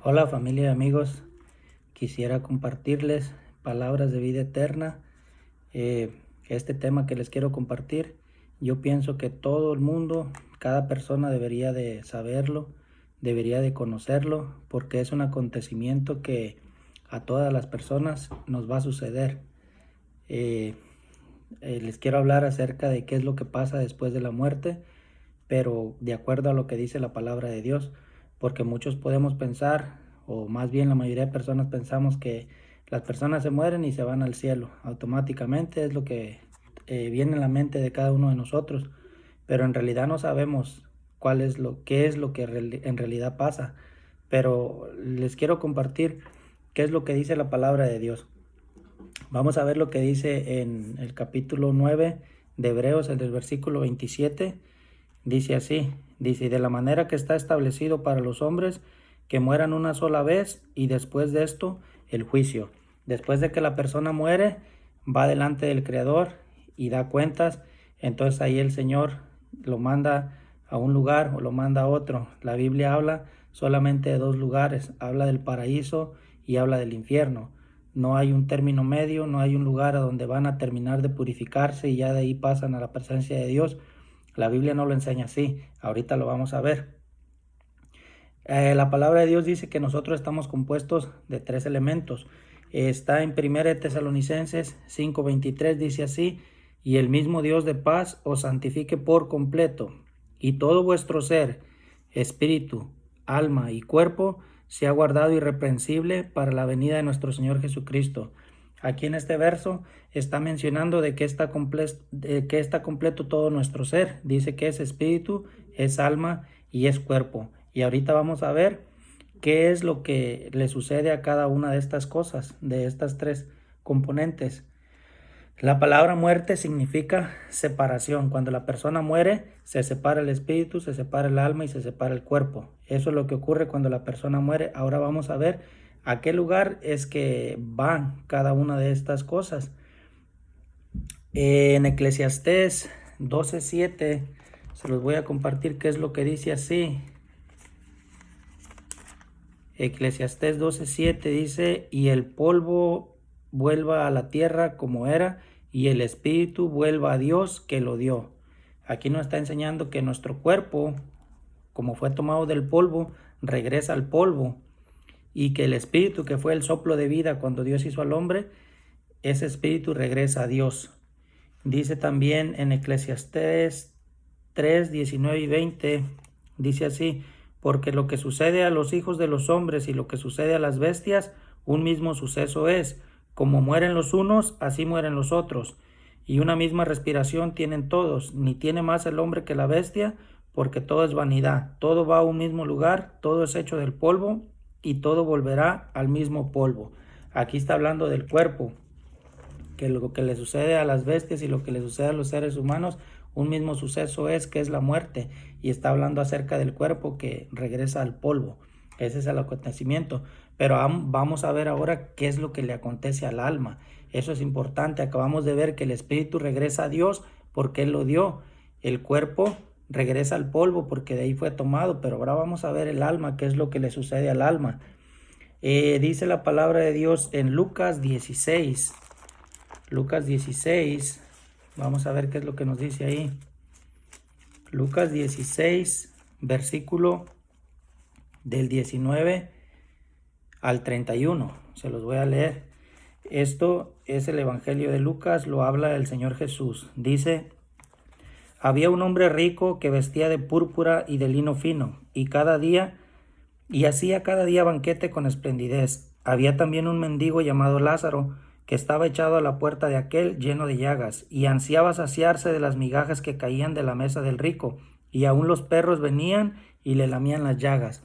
Hola familia y amigos, quisiera compartirles palabras de vida eterna. Eh, este tema que les quiero compartir, yo pienso que todo el mundo, cada persona debería de saberlo, debería de conocerlo, porque es un acontecimiento que a todas las personas nos va a suceder. Eh, Les quiero hablar acerca de qué es lo que pasa después de la muerte, pero de acuerdo a lo que dice la palabra de Dios, porque muchos podemos pensar, o más bien la mayoría de personas pensamos que las personas se mueren y se van al cielo, automáticamente es lo que viene en la mente de cada uno de nosotros, pero en realidad no sabemos qué es lo que en realidad pasa, pero les quiero compartir qué es lo que dice la palabra de Dios. Vamos a ver lo que dice en el capítulo 9 de Hebreos, en el versículo 27. Dice así, dice, de la manera que está establecido para los hombres que mueran una sola vez y después de esto el juicio. Después de que la persona muere, va delante del Creador y da cuentas, entonces ahí el Señor lo manda a un lugar o lo manda a otro. La Biblia habla solamente de dos lugares, habla del paraíso y habla del infierno. No hay un término medio, no hay un lugar a donde van a terminar de purificarse y ya de ahí pasan a la presencia de Dios. La Biblia no lo enseña así, ahorita lo vamos a ver. La palabra de Dios dice que nosotros estamos compuestos de tres elementos. Está en 1 Tesalonicenses 5:23, dice así, y el mismo Dios de paz os santifique por completo, y todo vuestro ser, espíritu, alma y cuerpo, sea guardado irreprensible para la venida de nuestro Señor Jesucristo. Aquí en este verso está mencionando de que que está completo todo nuestro ser. Dice que es espíritu, es alma y es cuerpo. Y ahorita vamos a ver qué es lo que le sucede a cada una de estas cosas, de estas tres componentes. La palabra muerte significa separación. Cuando la persona muere, se separa el espíritu, se separa el alma y se separa el cuerpo. Eso es lo que ocurre cuando la persona muere. Ahora vamos a ver a qué lugar es que van cada una de estas cosas. En Eclesiastés 12:7 se los voy a compartir qué es lo que dice así. Eclesiastés 12:7 dice, y el polvo vuelva a la tierra como era, y el espíritu vuelva a Dios que lo dio. Aquí nos está enseñando que nuestro cuerpo, como fue tomado del polvo, regresa al polvo, y que el espíritu, que fue el soplo de vida cuando Dios hizo al hombre, ese espíritu regresa a Dios. Dice también en Eclesiastés 3:19 y 20, dice así, porque lo que sucede a los hijos de los hombres y lo que sucede a las bestias, un mismo suceso es, como mueren los unos, así mueren los otros, y una misma respiración tienen todos, ni tiene más el hombre que la bestia, porque todo es vanidad, todo va a un mismo lugar, todo es hecho del polvo, y todo volverá al mismo polvo. Aquí está hablando del cuerpo, que lo que le sucede a las bestias y lo que le sucede a los seres humanos, un mismo suceso es, que es la muerte, y está hablando acerca del cuerpo que regresa al polvo. Ese es el acontecimiento. Pero vamos a ver ahora qué es lo que le acontece al alma. Eso es importante. Acabamos de ver que el espíritu regresa a Dios porque Él lo dio. El cuerpo regresa al polvo porque de ahí fue tomado. Pero ahora vamos a ver el alma, qué es lo que le sucede al alma. Dice la palabra de Dios en Lucas 16. Lucas 16, vamos a ver qué es lo que nos dice ahí. Lucas 16, versículo del 19 al 31. Se los voy a leer. Esto es el Evangelio de Lucas, lo habla el Señor Jesús. Dice, había un hombre rico que vestía de púrpura y de lino fino, y hacía cada día banquete con esplendidez. Había también un mendigo llamado Lázaro, que estaba echado a la puerta de aquel lleno de llagas, y ansiaba saciarse de las migajas que caían de la mesa del rico, y aun los perros venían y le lamían las llagas.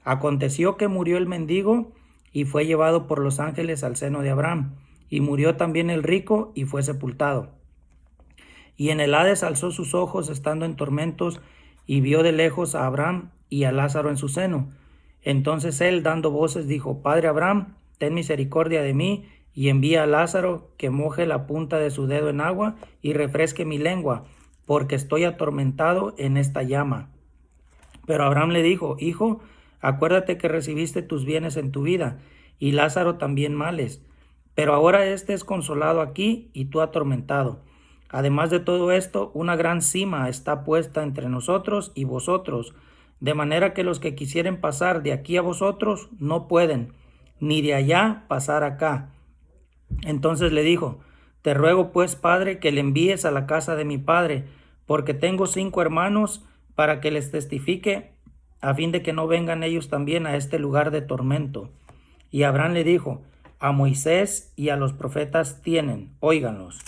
Aconteció que murió el mendigo, y fue llevado por los ángeles al seno de Abraham, y murió también el rico, y fue sepultado. Y en el Hades alzó sus ojos estando en tormentos, y vio de lejos a Abraham y a Lázaro en su seno. Entonces él, dando voces, dijo, Padre Abraham, ten misericordia de mí, y envía a Lázaro que moje la punta de su dedo en agua y refresque mi lengua, porque estoy atormentado en esta llama. Pero Abraham le dijo, Hijo, Acuérdate que recibiste tus bienes en tu vida, y Lázaro también males. Pero ahora éste es consolado aquí y tú atormentado. Además de todo esto, una gran cima está puesta entre nosotros y vosotros, de manera que los que quisieren pasar de aquí a vosotros no pueden, ni de allá pasar acá. Entonces le dijo: Te ruego pues, Padre, que le envíes a la casa de mi padre, porque tengo 5 hermanos, para que les testifique, a fin de que no vengan ellos también a este lugar de tormento. Y Abraham le dijo: A Moisés y a los profetas tienen, óiganlos.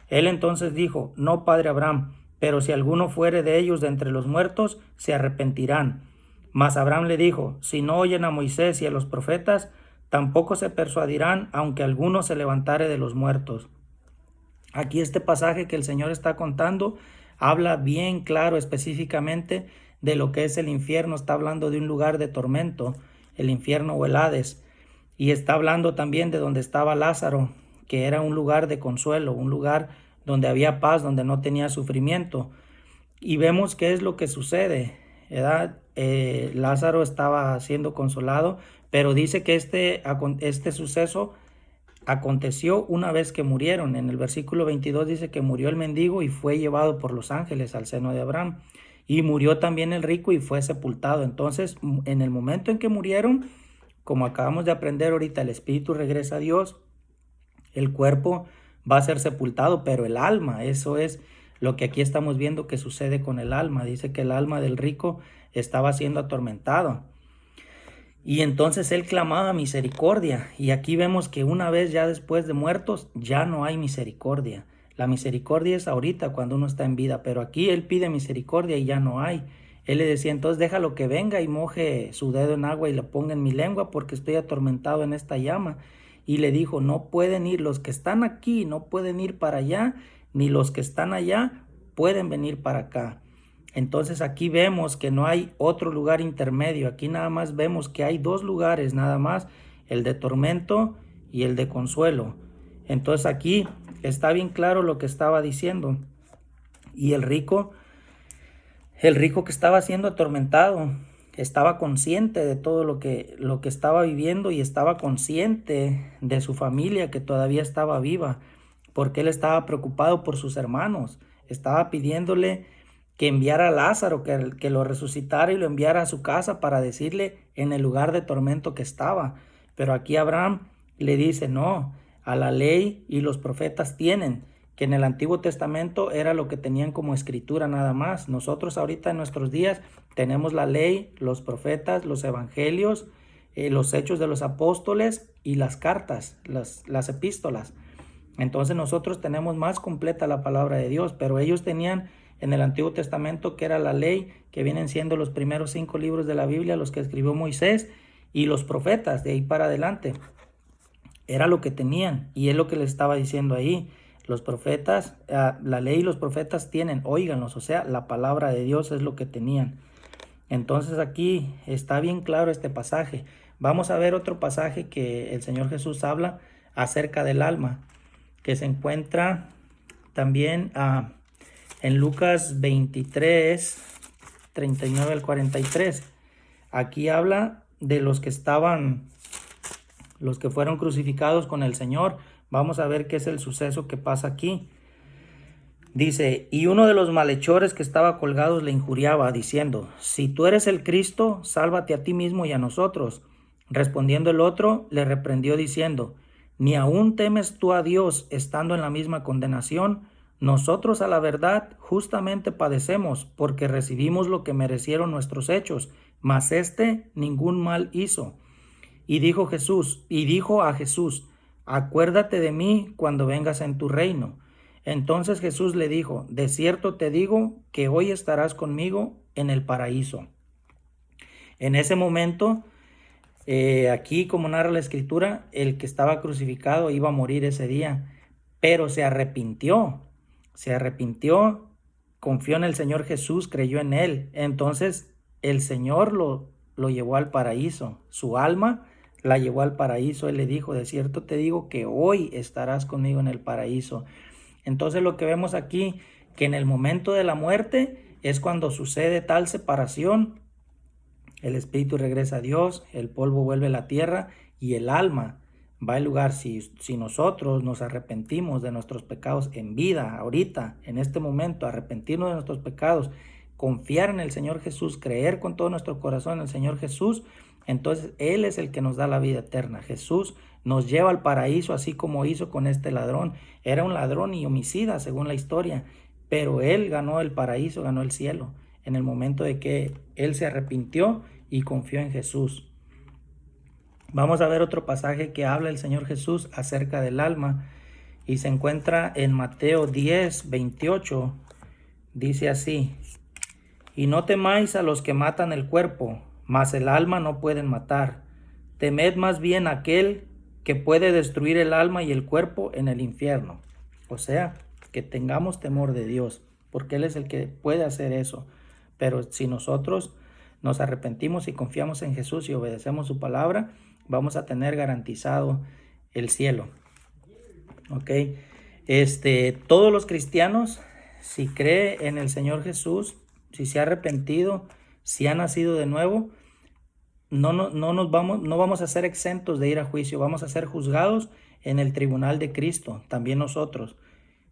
Él entonces dijo: No, padre Abraham, pero si alguno fuere de ellos de entre los muertos, se arrepentirán. Mas Abraham le dijo: Si no oyen a Moisés y a los profetas, tampoco se persuadirán, aunque alguno se levantare de los muertos. Aquí este pasaje que el Señor está contando habla bien claro específicamente de lo que es el infierno. Está hablando de un lugar de tormento, el infierno o el Hades. Y está hablando también de donde estaba Lázaro, que era un lugar de consuelo, un lugar donde había paz, donde no tenía sufrimiento. Y vemos qué es lo que sucede, ¿verdad? Lázaro estaba siendo consolado, pero dice que este suceso aconteció una vez que murieron. En el versículo 22 dice que murió el mendigo y fue llevado por los ángeles al seno de Abraham. Y murió también el rico y fue sepultado. Entonces, en el momento en que murieron, como acabamos de aprender ahorita, el espíritu regresa a Dios, el cuerpo va a ser sepultado, pero el alma, eso es lo que aquí estamos viendo que sucede con el alma. Dice que el alma del rico estaba siendo atormentado. Y entonces él clamaba misericordia. Y aquí vemos que una vez ya después de muertos, ya no hay misericordia. La misericordia es ahorita cuando uno está en vida, pero aquí él pide misericordia y ya no hay. Él le decía: entonces déjalo que venga y moje su dedo en agua y lo ponga en mi lengua, porque estoy atormentado en esta llama. Y le dijo: no pueden ir, los que están aquí no pueden ir para allá, ni los que están allá pueden venir para acá. Entonces aquí vemos que no hay otro lugar intermedio. Aquí nada más vemos que hay 2 lugares nada más, el de tormento y el de consuelo. Entonces aquí está bien claro lo que estaba diciendo. Y el rico que estaba siendo atormentado, estaba consciente de todo lo que estaba viviendo, y estaba consciente de su familia que todavía estaba viva, porque él estaba preocupado por sus hermanos. Estaba pidiéndole que enviara a Lázaro, que lo resucitara y lo enviara a su casa para decirle en el lugar de tormento que estaba. Pero aquí Abraham le dice: no, a la ley y los profetas tienen, que en el Antiguo Testamento era lo que tenían como escritura nada más. Nosotros ahorita en nuestros días tenemos la ley, los profetas, los evangelios, los hechos de los apóstoles y las cartas, las epístolas. Entonces nosotros tenemos más completa la palabra de Dios, pero ellos tenían en el Antiguo Testamento, que era la ley, que vienen siendo los primeros 5 libros de la Biblia, los que escribió Moisés, y los profetas de ahí para adelante. Era lo que tenían, y es lo que les estaba diciendo ahí. Los profetas, la ley y los profetas tienen, óiganlos, o sea, la palabra de Dios es lo que tenían. Entonces aquí está bien claro este pasaje. Vamos a ver otro pasaje que el Señor Jesús habla acerca del alma, que se encuentra también en Lucas 23, 39 al 43. Aquí habla de los que fueron crucificados con el Señor. Vamos a ver qué es el suceso que pasa aquí. Dice: y uno de los malhechores que estaba colgados le injuriaba, diciendo: si tú eres el Cristo, sálvate a ti mismo y a nosotros. Respondiendo el otro, le reprendió diciendo: ¿ni aún temes tú a Dios, estando en la misma condenación? Nosotros a la verdad justamente padecemos, porque recibimos lo que merecieron nuestros hechos, mas éste ningún mal hizo. Y dijo a Jesús: acuérdate de mí cuando vengas en tu reino. Entonces Jesús le dijo: de cierto te digo que hoy estarás conmigo en el paraíso. En ese momento, aquí, como narra la Escritura, el que estaba crucificado iba a morir ese día, pero se arrepintió, confió en el Señor Jesús, creyó en Él. Entonces el Señor lo llevó al paraíso, su alma la llevó al paraíso. Él le dijo: de cierto te digo que hoy estarás conmigo en el paraíso. Entonces lo que vemos aquí, que en el momento de la muerte es cuando sucede tal separación el espíritu regresa a Dios, el polvo vuelve a la tierra y el alma va al lugar. Si nosotros nos arrepentimos de nuestros pecados en vida, ahorita, en este momento, arrepentirnos de nuestros pecados, confiar en el Señor Jesús, creer con todo nuestro corazón en el Señor Jesús, entonces Él es el que nos da la vida eterna. Jesús nos lleva al paraíso, así como hizo con este ladrón. Era un ladrón y homicida según la historia, pero Él ganó el paraíso, ganó el cielo, en el momento de que Él se arrepintió y confió en Jesús. Vamos a ver otro pasaje que habla el Señor Jesús acerca del alma y se encuentra en Mateo 10:28. Dice así: y no temáis a los que matan el cuerpo, mas el alma no pueden matar. Temed más bien a aquel que puede destruir el alma y el cuerpo en el infierno. O sea, que tengamos temor de Dios, porque Él es el que puede hacer eso. Pero si nosotros nos arrepentimos y confiamos en Jesús y obedecemos su palabra, vamos a tener garantizado el cielo. Ok. Todos los cristianos, si cree en el Señor Jesús, si se ha arrepentido, si ha nacido de nuevo, no vamos a ser exentos de ir a juicio, vamos a ser juzgados en el tribunal de Cristo, también nosotros.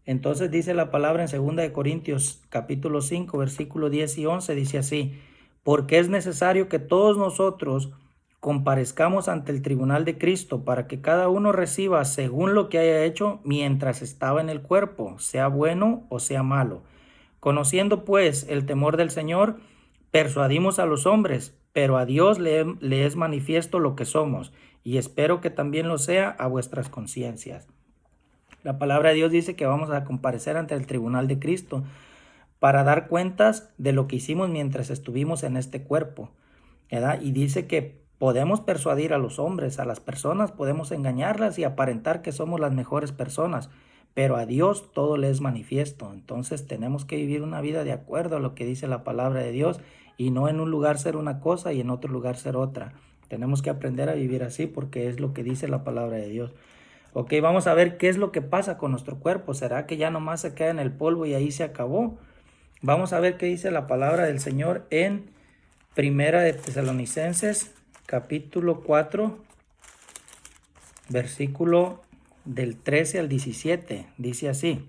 Entonces dice la palabra en 2 de Corintios capítulo 5, versículo 10 y 11, dice así: porque es necesario que todos nosotros comparezcamos ante el tribunal de Cristo para que cada uno reciba según lo que haya hecho mientras estaba en el cuerpo, sea bueno o sea malo. Conociendo pues el temor del Señor, persuadimos a los hombres, pero a Dios le es manifiesto lo que somos, y espero que también lo sea a vuestras conciencias. La palabra de Dios dice que vamos a comparecer ante el tribunal de Cristo para dar cuentas de lo que hicimos mientras estuvimos en este cuerpo, ¿verdad? Y dice que podemos persuadir a los hombres, a las personas, podemos engañarlas y aparentar que somos las mejores personas, pero a Dios todo le es manifiesto. Entonces tenemos que vivir una vida de acuerdo a lo que dice la palabra de Dios y no en un lugar ser una cosa y en otro lugar ser otra. Tenemos que aprender a vivir así porque es lo que dice la palabra de Dios. Ok, vamos a ver qué es lo que pasa con nuestro cuerpo. ¿Será que ya nomás se queda en el polvo y ahí se acabó? Vamos a ver qué dice la palabra del Señor en Primera de Tesalonicenses, capítulo 4, versículo del 13 al 17. Dice así: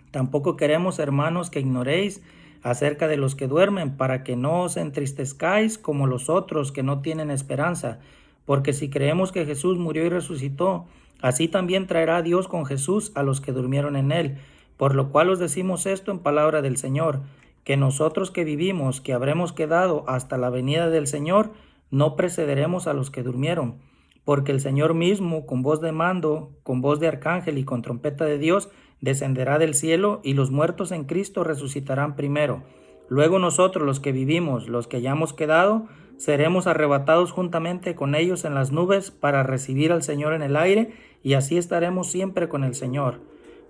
tampoco queremos, hermanos, que ignoréis acerca de los que duermen, para que no os entristezcáis como los otros que no tienen esperanza. Porque si creemos que Jesús murió y resucitó, así también traerá Dios con Jesús a los que durmieron en él. Por lo cual os decimos esto en palabra del Señor, que nosotros que vivimos, que habremos quedado hasta la venida del Señor, no precederemos a los que durmieron. Porque el Señor mismo, con voz de mando, con voz de arcángel y con trompeta de Dios, descenderá del cielo, y los muertos en Cristo resucitarán primero. Luego nosotros, los que vivimos, los que hayamos quedado, seremos arrebatados juntamente con ellos en las nubes para recibir al Señor en el aire, y así estaremos siempre con el Señor.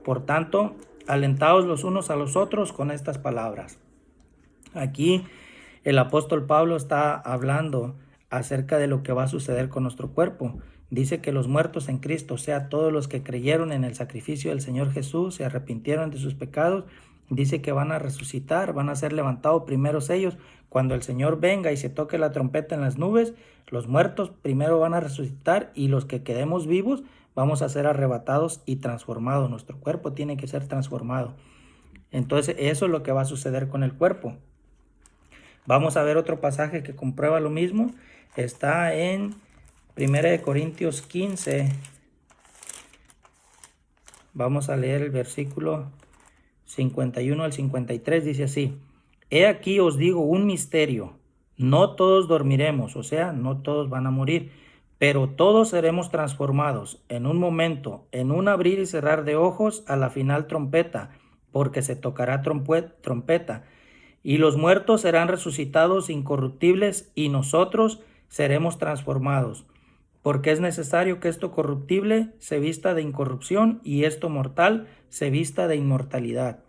Por tanto, alentaos los unos a los otros con estas palabras. Aquí el apóstol Pablo está hablando acerca de lo que va a suceder con nuestro cuerpo. Dice que los muertos en Cristo, o sea, todos los que creyeron en el sacrificio del Señor Jesús, se arrepintieron de sus pecados, dice que van a resucitar, van a ser levantados primeros ellos. Cuando el Señor venga y se toque la trompeta en las nubes, los muertos primero van a resucitar y los que quedemos vivos vamos a ser arrebatados y transformados. Nuestro cuerpo tiene que ser transformado. Entonces eso es lo que va a suceder con el cuerpo. Vamos a ver otro pasaje que comprueba lo mismo. Está en 1 Corintios 15. Vamos a leer el versículo 51 al 53. Dice así: he aquí os digo un misterio. No todos dormiremos, o sea, no todos van a morir, pero todos seremos transformados en un momento, en un abrir y cerrar de ojos, a la final trompeta, porque se tocará trompeta. Y los muertos serán resucitados incorruptibles, y nosotros seremos transformados. Porque es necesario que esto corruptible se vista de incorrupción, y esto mortal se vista de inmortalidad.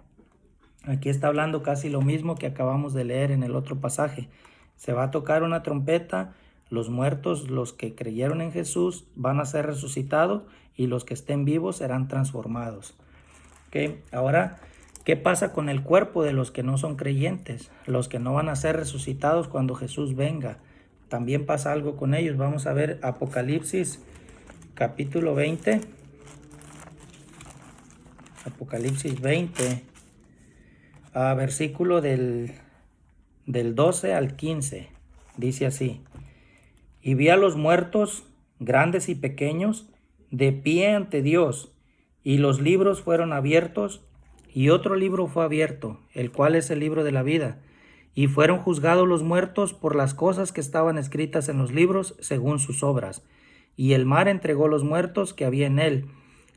Aquí está hablando casi lo mismo que acabamos de leer en el otro pasaje. Se va a tocar una trompeta, los muertos, los que creyeron en Jesús, van a ser resucitados, y los que estén vivos serán transformados. Ahora, ¿Qué pasa con el cuerpo de los que no son creyentes? Los que no van a ser resucitados cuando Jesús venga. También pasa algo con ellos. Vamos a ver Apocalipsis capítulo 20. Apocalipsis 20, versículo del 12 al 15. Dice así: y vi a los muertos, grandes y pequeños, de pie ante Dios, y los libros fueron abiertos, y otro libro fue abierto, el cual es el libro de la vida. Y fueron juzgados los muertos por las cosas que estaban escritas en los libros según sus obras. Y el mar entregó los muertos que había en él,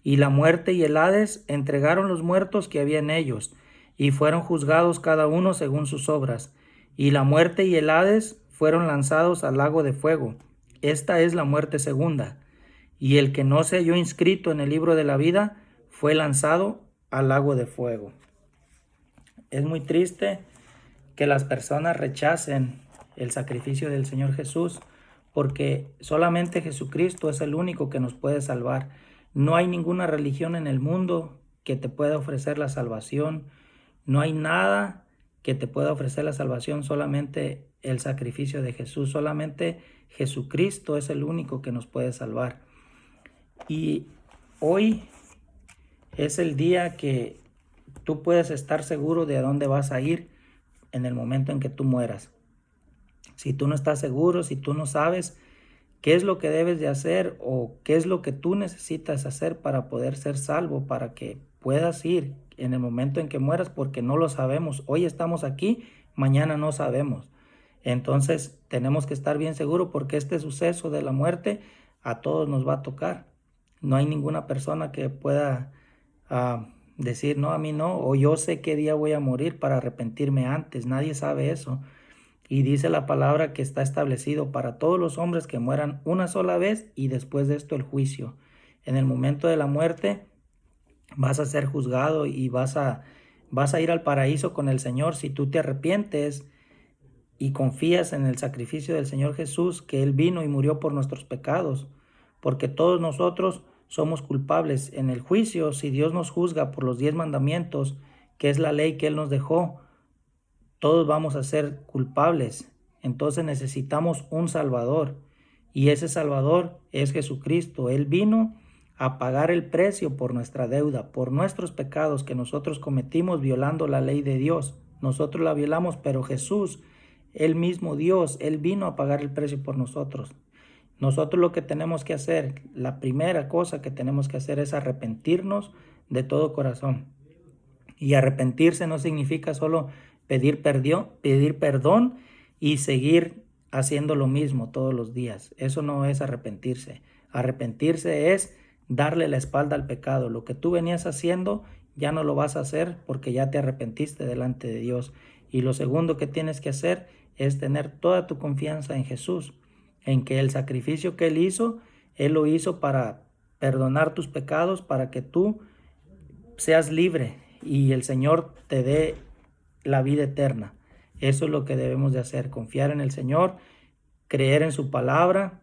y la muerte y el Hades entregaron los muertos que había en ellos, y fueron juzgados cada uno según sus obras. Y la muerte y el Hades fueron lanzados al lago de fuego. Esta es la muerte segunda. Y el que no se halló inscrito en el libro de la vida fue lanzado al lago de fuego. Es muy triste que las personas rechacen el sacrificio del Señor Jesús, porque solamente Jesucristo es el único que nos puede salvar. No hay ninguna religión en el mundo que te pueda ofrecer la salvación. No hay nada que te pueda ofrecer la salvación, solamente el sacrificio de Jesús. Solamente Jesucristo es el único que nos puede salvar. Y hoy es el día que tú puedes estar seguro de a dónde vas a ir en el momento en que tú mueras. Si tú no estás seguro, si tú no sabes qué es lo que debes de hacer o qué es lo que tú necesitas hacer para poder ser salvo, para que puedas ir en el momento en que mueras, porque no lo sabemos. Hoy estamos aquí, mañana no sabemos. Entonces tenemos que estar bien seguros, porque este suceso de la muerte a todos nos va a tocar. No hay ninguna persona que pueda decir, no, a mí no, o yo sé qué día voy a morir para arrepentirme antes. Nadie sabe eso. Y dice la palabra que está establecido para todos los hombres que mueran una sola vez, y después de esto el juicio. En el momento de la muerte vas a ser juzgado y vas a ir al paraíso con el Señor si tú te arrepientes y confías en el sacrificio del Señor Jesús, que Él vino y murió por nuestros pecados, porque todos nosotros somos culpables. En el juicio, si Dios nos juzga por los 10 mandamientos, que es la ley que Él nos dejó, todos vamos a ser culpables. Entonces necesitamos un Salvador, y ese Salvador es Jesucristo. Él vino a pagar el precio por nuestra deuda, por nuestros pecados que nosotros cometimos violando la ley de Dios. Nosotros la violamos, pero Jesús, el mismo Dios, Él vino a pagar el precio por nosotros. Nosotros lo que tenemos que hacer, la primera cosa que tenemos que hacer es arrepentirnos de todo corazón. Y arrepentirse no significa solo pedir perdón y seguir haciendo lo mismo todos los días. Eso no es arrepentirse. Arrepentirse es darle la espalda al pecado. Lo que tú venías haciendo ya no lo vas a hacer, porque ya te arrepentiste delante de Dios. Y lo segundo que tienes que hacer es tener toda tu confianza en Jesús, en que el sacrificio que Él hizo, Él lo hizo para perdonar tus pecados, para que tú seas libre y el Señor te dé la vida eterna. Eso es lo que debemos de hacer, confiar en el Señor, creer en su palabra,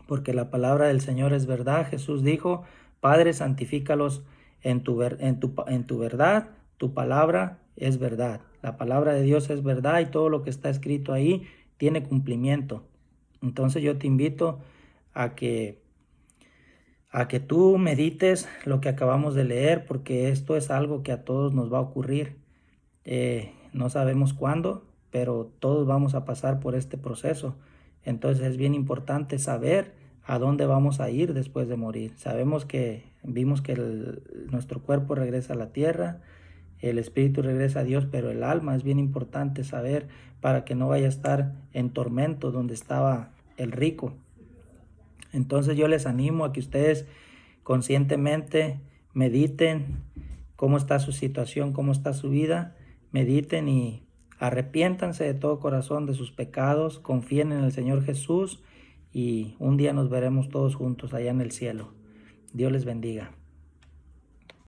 porque la palabra del Señor es verdad. Jesús dijo, Padre, santifícalos en tu verdad, tu palabra es verdad. La palabra de Dios es verdad, y todo lo que está escrito ahí tiene cumplimiento. Entonces yo te invito a que tú medites lo que acabamos de leer, porque esto es algo que a todos nos va a ocurrir. No sabemos cuándo, pero todos vamos a pasar por este proceso. Entonces es bien importante saber a dónde vamos a ir después de morir. Vimos que nuestro cuerpo regresa a la tierra, el espíritu regresa a Dios, pero el alma es bien importante saber, para que no vaya a estar en tormento donde estaba el rico. Entonces yo les animo a que ustedes conscientemente mediten cómo está su situación, cómo está su vida. Mediten y arrepiéntanse de todo corazón de sus pecados, confíen en el Señor Jesús, y un día nos veremos todos juntos allá en el cielo. Dios les bendiga.